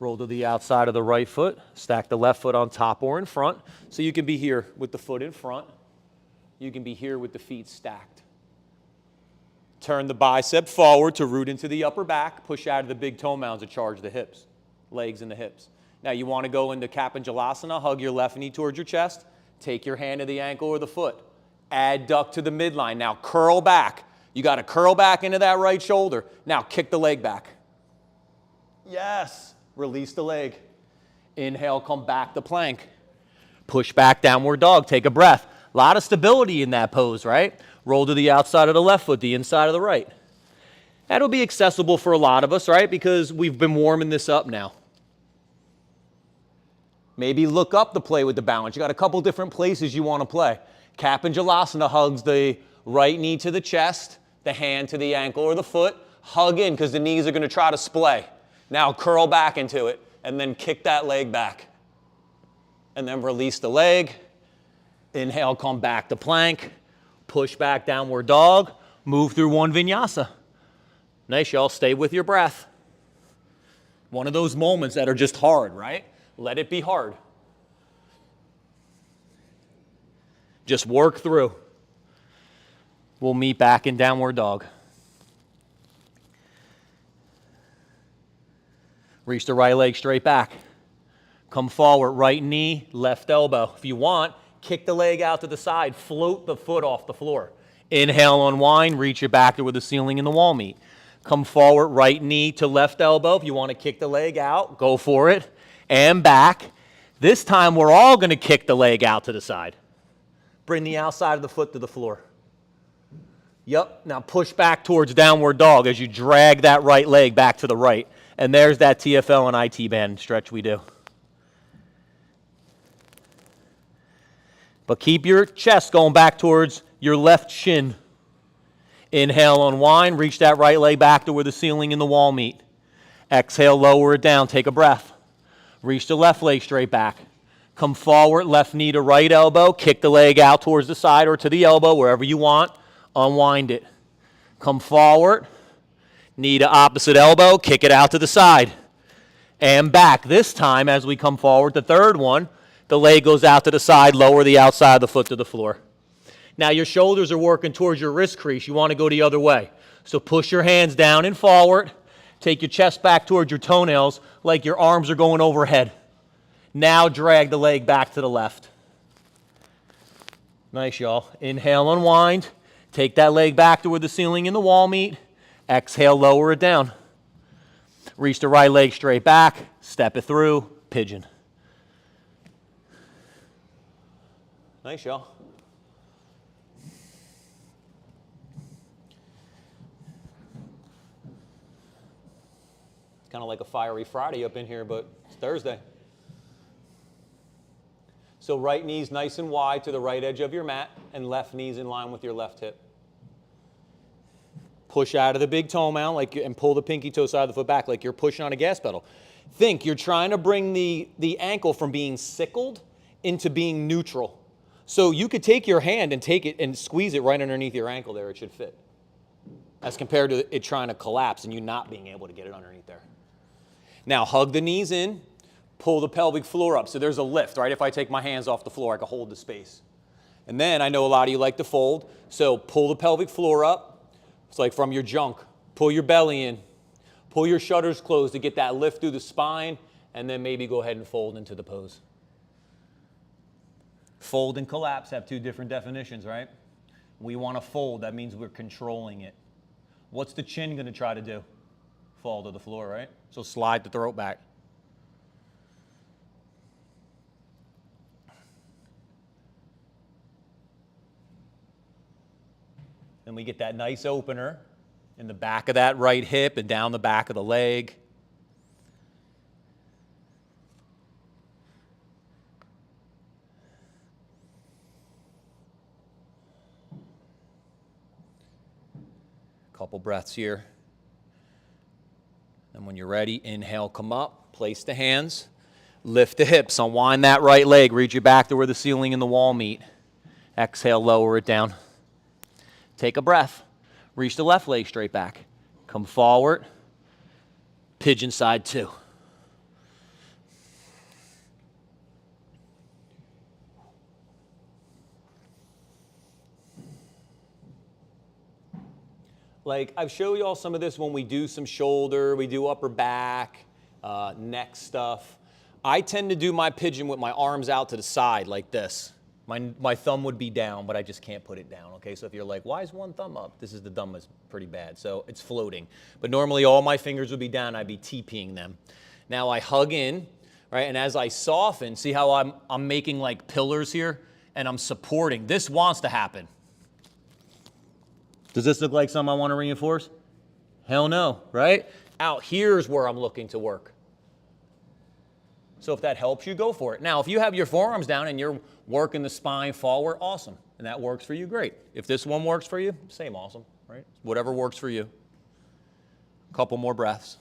Roll to the outside of the right foot, stack the left foot on top or in front. So you can be here with the foot in front. You can be here with the feet stacked. Turn the bicep forward to root into the upper back. Push out of the big toe mounds to charge the hips, legs and the hips. Now you want to go into Kapanjalasana, hug your left knee towards your chest. Take your hand to the ankle or the foot. Adduct to the midline. Now curl back. You got to curl back into that right shoulder. Now kick the leg back. Yes. Release the leg. Inhale, come back to plank. Push back, downward dog. Take a breath. A lot of stability in that pose, right? Roll to the outside of the left foot, the inside of the right. That'll be accessible for a lot of us, right? Because we've been warming this up now. Maybe look up the play with the balance. You got a couple different places you want to play. Kapinjalasana hugs the right knee to the chest, the hand to the ankle or the foot. Hug in because the knees are going to try to splay. Now curl back into it and then kick that leg back. And then release the leg. Inhale, come back to plank. Push back, downward dog. Move through one vinyasa. Nice, y'all. Stay with your breath. One of those moments that are just hard, right? Let it be hard. Just work through. We'll meet back in downward dog. Reach the right leg straight back. Come forward, right knee, left elbow. If you want, kick the leg out to the side. Float the foot off the floor. Inhale, unwind, reach it back to where the ceiling and the wall meet. Come forward, right knee to left elbow. If you want to kick the leg out, go for it. And back. This time, we're all going to kick the leg out to the side. Bring the outside of the foot to the floor. Yep. Now push back towards downward dog as you drag that right leg back to the right. And there's that TFL and IT band stretch we do. But keep your chest going back towards your left shin. Inhale, unwind, reach that right leg back to where the ceiling and the wall meet. Exhale, lower it down, take a breath. Reach the left leg straight back. Come forward, left knee to right elbow, kick the leg out towards the side or to the elbow, wherever you want. Unwind it. Come forward, knee to opposite elbow, kick it out to the side. And back. This time, as we come forward, the third one, the leg goes out to the side, lower the outside of the foot to the floor. Now your shoulders are working towards your wrist crease. You want to go the other way. So push your hands down and forward. Take your chest back towards your toenails like your arms are going overhead. Now drag the leg back to the left. Nice, y'all. Inhale, unwind. Take that leg back to where the ceiling and the wall meet. Exhale, lower it down. Reach the right leg straight back. Step it through. Pigeon. Nice, y'all. It's kind of like a fiery Friday up in here, but it's Thursday. So right knee's nice and wide to the right edge of your mat, and left knee's in line with your left hip. Push out of the big toe mound and pull the pinky toe side of the foot back like you're pushing on a gas pedal. Think you're trying to bring the ankle from being sickled into being neutral. So you could take your hand and take it and squeeze it right underneath your ankle there. It should fit. As compared to it trying to collapse and you not being able to get it underneath there. Now hug the knees in, pull the pelvic floor up. So there's a lift, right? If I take my hands off the floor, I can hold the space. And then I know a lot of you like to fold. So pull the pelvic floor up. It's like from your junk. Pull your belly in. Pull your shutters closed to get that lift through the spine. And then maybe go ahead and fold into the pose. Fold and collapse have two different definitions, right? We want to fold. That means we're controlling it. What's the chin going to try to do? Fall to the floor, right? So slide the throat back. Then we get that nice opener in the back of that right hip and down the back of the leg. Couple breaths here. And when you're ready, inhale, come up, place the hands, lift the hips, unwind that right leg, reach it back to where the ceiling and the wall meet. Exhale, lower it down. Take a breath. Reach the left leg straight back. Come forward. Pigeon side 2. Like, I've showed you all some of this when we do some shoulder, we do upper back, neck stuff. I tend to do my pigeon with my arms out to the side like this. My thumb would be down, but I just can't put it down, okay? So if you're like, why is one thumb up? This is the thumb is pretty bad, so it's floating. But normally all my fingers would be down, I'd be TPing them. Now I hug in, right? And as I soften, see how I'm making like pillars here? and I'm supporting. This wants to happen. Does this look like something I want to reinforce? Hell no, right? Out here's where I'm looking to work. So if that helps you, go for it. Now, if you have your forearms down and you're working the spine forward, awesome. And that works for you, great. If this one works for you, same, awesome, right? Whatever works for you. A couple more breaths.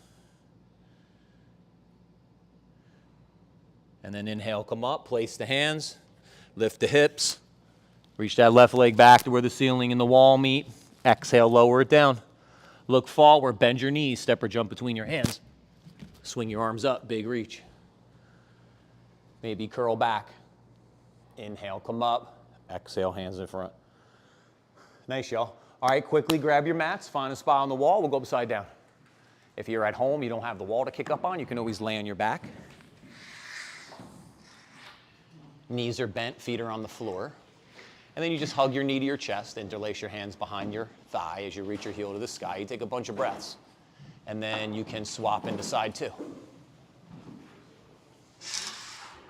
And then inhale, come up, place the hands, lift the hips, reach that left leg back to where the ceiling and the wall meet. Exhale, lower it down. Look forward, bend your knees, step or jump between your hands. Swing your arms up, big reach. Maybe curl back. Inhale, come up. Exhale, hands in front. Nice, y'all. All right, quickly grab your mats, find a spot on the wall. We'll go upside down. If you're at home, you don't have the wall to kick up on, you can always lay on your back. Knees are bent, feet are on the floor. And then you just hug your knee to your chest, interlace your hands behind your thigh as you reach your heel to the sky. You take a bunch of breaths. And then you can swap into side two.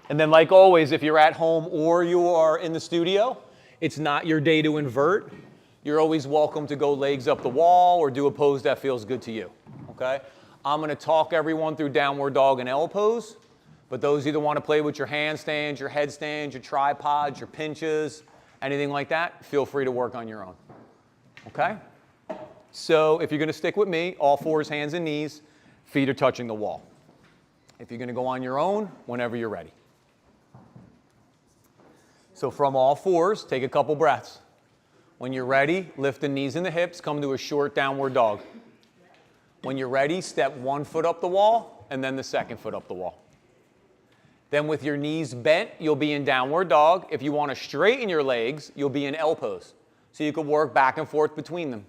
And then like always, if you're at home or you are in the studio, it's not your day to invert. You're always welcome to go legs up the wall or do a pose that feels good to you, okay? I'm gonna talk everyone through downward dog and L pose, but those either wanna play with your handstands, your headstands, your tripods, your pinches, anything like that, feel free to work on your own, okay? So if you're gonna stick with me, all fours, hands and knees, feet are touching the wall. If you're gonna go on your own, whenever you're ready. So from all fours, take a couple breaths. When you're ready, lift the knees and the hips, come to a short downward dog. When you're ready, step one foot up the wall and then the second foot up the wall. Then with your knees bent, you'll be in downward dog. If you want to straighten your legs, you'll be in L pose. So you can work back and forth between them.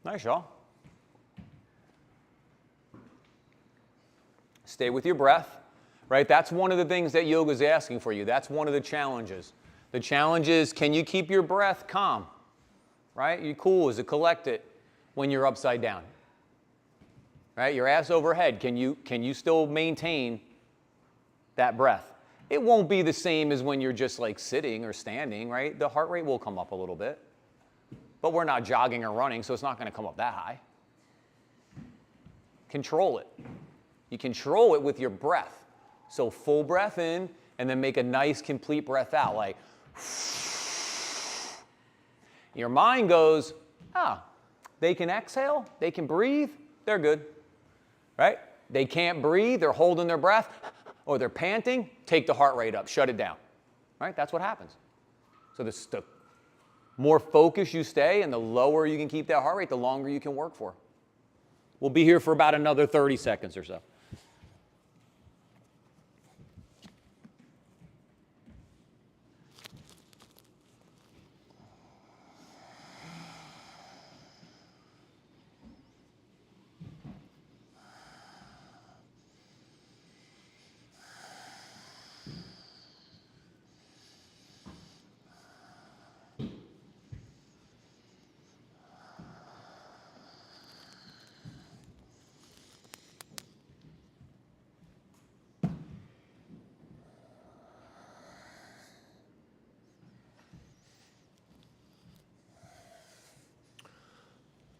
Nice, y'all. Stay with your breath, right? That's one of the things that yoga is asking for you. That's one of the challenges. The challenge is, can you keep your breath calm, right? You cool, is it collected when you're upside down, right? Your ass overhead, can you still maintain that breath? It won't be the same as when you're just like sitting or standing, right? The heart rate will come up a little bit. But we're not jogging or running, so it's not going to come up that high. Control it. You control it with your breath. So full breath in, and then make a nice complete breath out, like your mind goes, they can exhale, they can breathe, they're good, right? They can't breathe, they're holding their breath, or they're panting, take the heart rate up, shut it down, right? That's what happens. So the more focused you stay and the lower you can keep that heart rate, the longer you can work for. We'll be here for about another 30 seconds or so.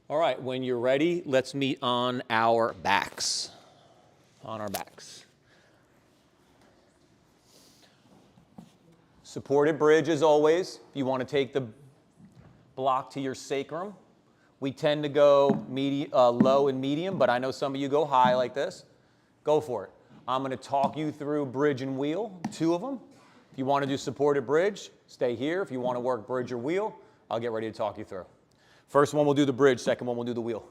All right, when you're ready, let's meet on our backs. On our backs. Supported bridge as always. You want to take the block to your sacrum. We tend to go low and medium, but I know some of you go high like this. Go for it. I'm going to talk you through bridge and wheel, two of them. If you want to do supported bridge, stay here. If you want to work bridge or wheel, I'll get ready to talk you through. First one we'll do the bridge, second one we'll do the wheel.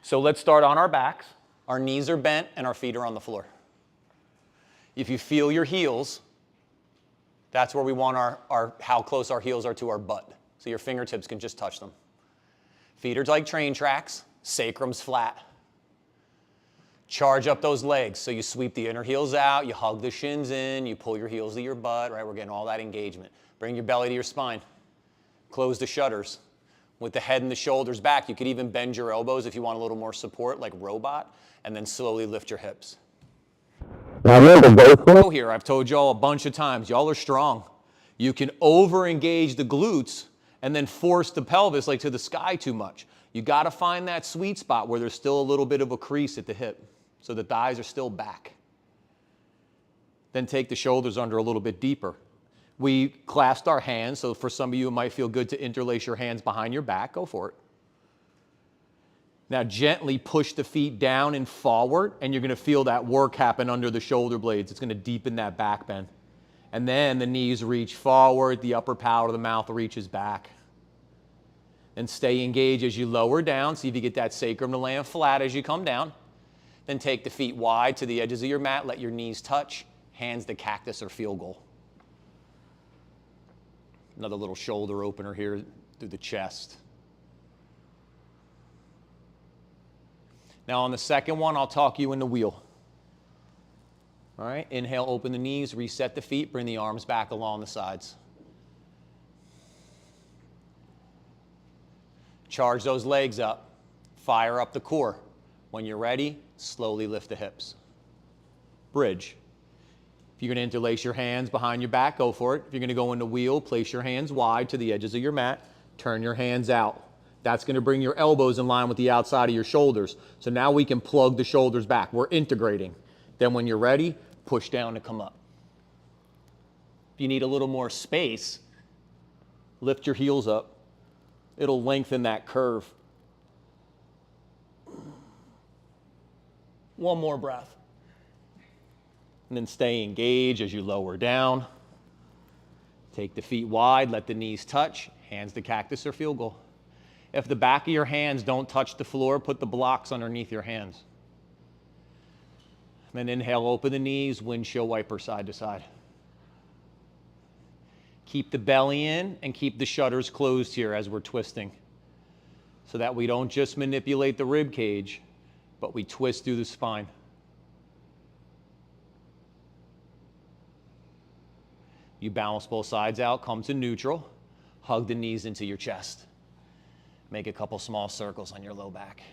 So let's start on our backs. Our knees are bent and our feet are on the floor. If you feel your heels, that's where we want how close our heels are to our butt. So your fingertips can just touch them. Feet are like train tracks. Sacrum's flat. Charge up those legs. So you sweep the inner heels out, you hug the shins in, you pull your heels to your butt, right? We're getting all that engagement. Bring your belly to your spine. Close the shutters. With the head and the shoulders back, you could even bend your elbows if you want a little more support, like robot, and then slowly lift your hips. Now, here, I've told y'all a bunch of times, y'all are strong. You can over-engage the glutes and then force the pelvis like to the sky too much. You got to find that sweet spot where there's still a little bit of a crease at the hip, so the thighs are still back. Then take the shoulders under a little bit deeper. We clasped our hands, so for some of you it might feel good to interlace your hands behind your back. Go for it. Now gently push the feet down and forward, and you're going to feel that work happen under the shoulder blades. It's going to deepen that back bend. And then the knees reach forward, the upper palate of the mouth reaches back. And stay engaged as you lower down. See if you get that sacrum to land flat as you come down. Then take the feet wide to the edges of your mat. Let your knees touch. Hands to cactus or field goal. Another little shoulder opener here through the chest. Now on the second one, I'll talk you in the wheel. All right, inhale, open the knees, reset the feet, bring the arms back along the sides. Charge those legs up. Fire up the core. When you're ready, slowly lift the hips. Bridge. If you're going to interlace your hands behind your back, go for it. If you're going to go in the wheel, place your hands wide to the edges of your mat. Turn your hands out. That's going to bring your elbows in line with the outside of your shoulders. So now we can plug the shoulders back. We're integrating. Then when you're ready, push down to come up. If you need a little more space, lift your heels up. It'll lengthen that curve. One more breath. And then stay engaged as you lower down. Take the feet wide, let the knees touch, hands to cactus or field goal. If the back of your hands don't touch the floor, put the blocks underneath your hands. Then inhale, open the knees, windshield wiper side to side. Keep the belly in and keep the shutters closed here as we're twisting, so that we don't just manipulate the rib cage, but we twist through the spine. You balance both sides out, come to neutral, hug the knees into your chest. Make a couple small circles on your low back.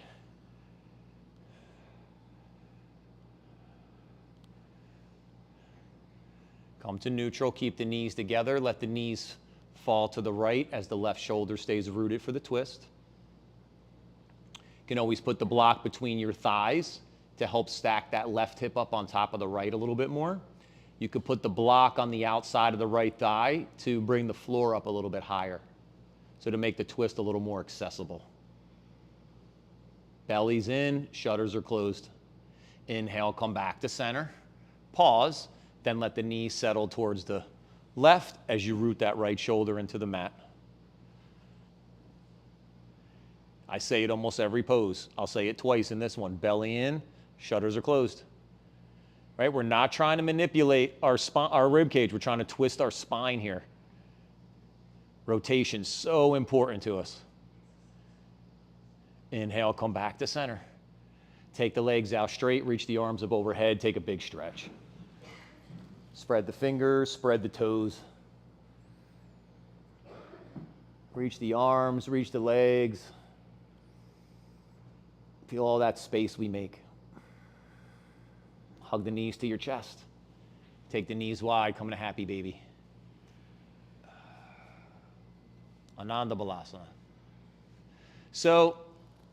Come to neutral, keep the knees together, let the knees fall to the right as the left shoulder stays rooted for the twist. You can always put the block between your thighs to help stack that left hip up on top of the right a little bit more. You could put the block on the outside of the right thigh to bring the floor up a little bit higher, so to make the twist a little more accessible. Belly's in, shutters are closed. Inhale, come back to center. Pause, then let the knees settle towards the left as you root that right shoulder into the mat. I say it almost every pose. I'll say it twice in this one. Belly in, shutters are closed. Right? We're not trying to manipulate our rib cage. We're trying to twist our spine here. Rotation, so important to us. Inhale, come back to center. Take the legs out straight, reach the arms up overhead, take a big stretch. Spread the fingers, spread the toes. Reach the arms, reach the legs. Feel all that space we make. Hug the knees to your chest. Take the knees wide, come to happy baby. Ananda Balasana. So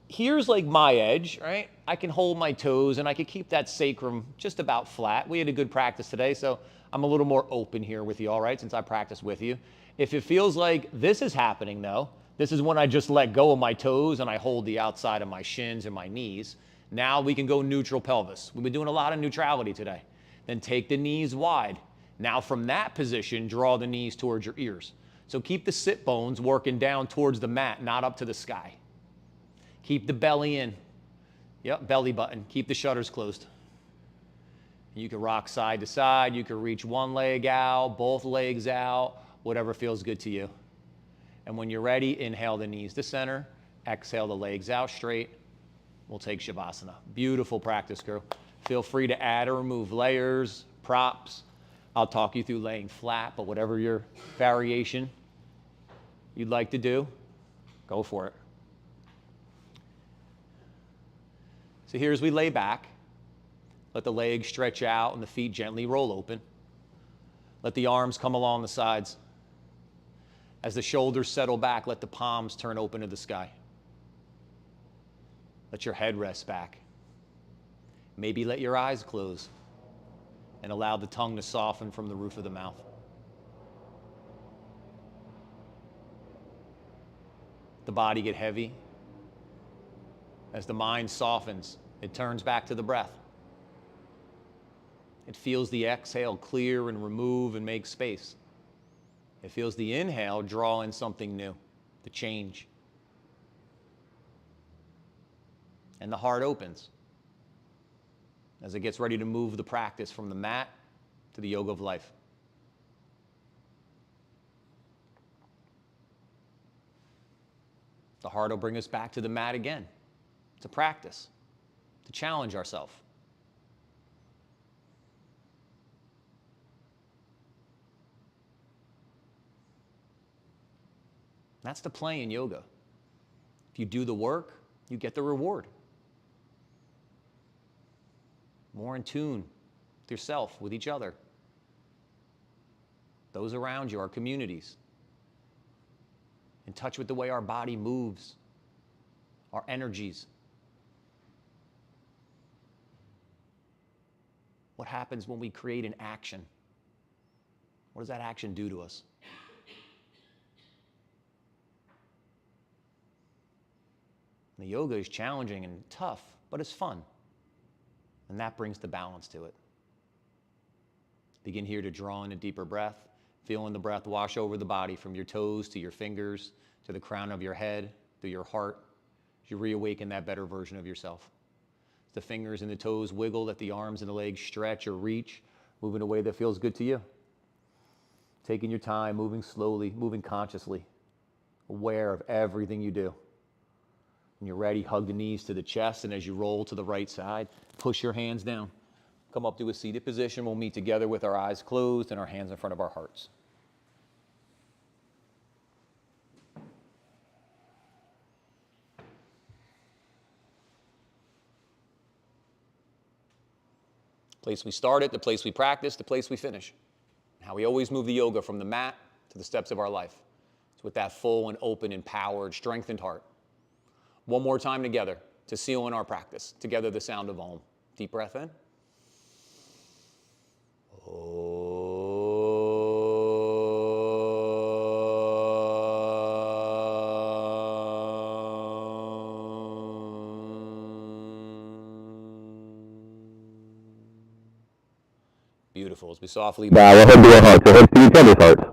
here's like my edge, right? I can hold my toes and I can keep that sacrum just about flat. We had a good practice today, so I'm a little more open here with you, all right, since I practiced with you. If it feels like this is happening though, this is when I just let go of my toes and I hold the outside of my shins and my knees. Now we can go neutral pelvis. We've been doing a lot of neutrality today. Then take the knees wide. Now from that position, draw the knees towards your ears. So keep the sit bones working down towards the mat, not up to the sky. Keep the belly in. Yep, belly button. Keep the shutters closed. You can rock side to side. You can reach one leg out, both legs out, whatever feels good to you. And when you're ready, inhale the knees to center. Exhale the legs out straight. we'll take Shavasana. Beautiful practice, crew. Feel free to add or remove layers, props. I'll talk you through laying flat, but whatever your variation you'd like to do, go for it. So here as we lay back, let the legs stretch out and the feet gently roll open. Let the arms come along the sides. As the shoulders settle back, let the palms turn open to the sky. Let your head rest back. Maybe let your eyes close and allow the tongue to soften from the roof of the mouth. The body get heavy. As the mind softens, it turns back to the breath. It feels the exhale clear and remove and make space. It feels the inhale draw in something new, the change. And the heart opens as it gets ready to move the practice from the mat to the yoga of life. The heart will bring us back to the mat again, to practice, to challenge ourselves. That's the play in yoga. If you do the work, you get the reward. More in tune with yourself, with each other, those around you, our communities. In touch with the way our body moves, our energies. What happens when we create an action? What does that action do to us? The yoga is challenging and tough, but it's fun. And that brings the balance to it. Begin here to draw in a deeper breath, feeling the breath wash over the body from your toes to your fingers, to the crown of your head, to your heart, as you reawaken that better version of yourself. The fingers and the toes wiggle, let the arms and the legs stretch or reach, move in a way that feels good to you. Taking your time, moving slowly, moving consciously, aware of everything you do. When you're ready, hug the knees to the chest, and as you roll to the right side, push your hands down. Come up to a seated position. We'll meet together with our eyes closed and our hands in front of our hearts. Place we started, the place we practice, the place we finish. How we always move the yoga from the mat to the steps of our life. It's with that full and open, empowered, strengthened heart. One more time together to seal in our practice. Together, the sound of Om. Deep breath in. Beautiful. As we softly bow our head to our hearts, our heads to each other's hearts.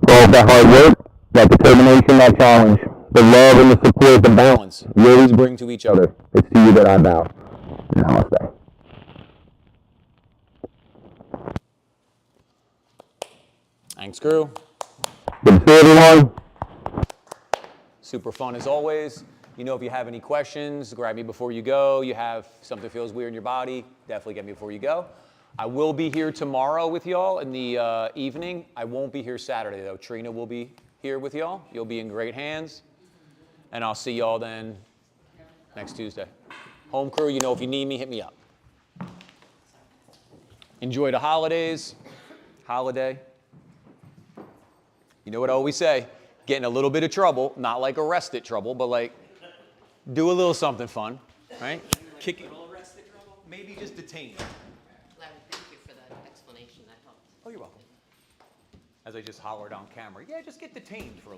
For all of that hard work, that determination, that challenge, the love and the support, the balance we always bring to each other. It's to you that I bow. Namaste. Thanks, crew. Good to see everyone. Super fun as always. You know, if you have any questions, grab me before you go. You have something feels weird in your body, definitely get me before you go. I will be here tomorrow with y'all in the evening. I won't be here Saturday, though. Trina will be here with y'all. You'll be in great hands. And I'll see y'all then next Tuesday. Home crew, you know, if you need me, hit me up. Enjoy the holidays. Holiday. You know what I always say? Get in a little bit of trouble, not like arrested trouble, but like do a little something fun, right? Kick it. Arrested trouble? Maybe just detained. Larry, thank you for that explanation. That helped. Oh, you're welcome. As I just hollered on camera, yeah, just get detained for a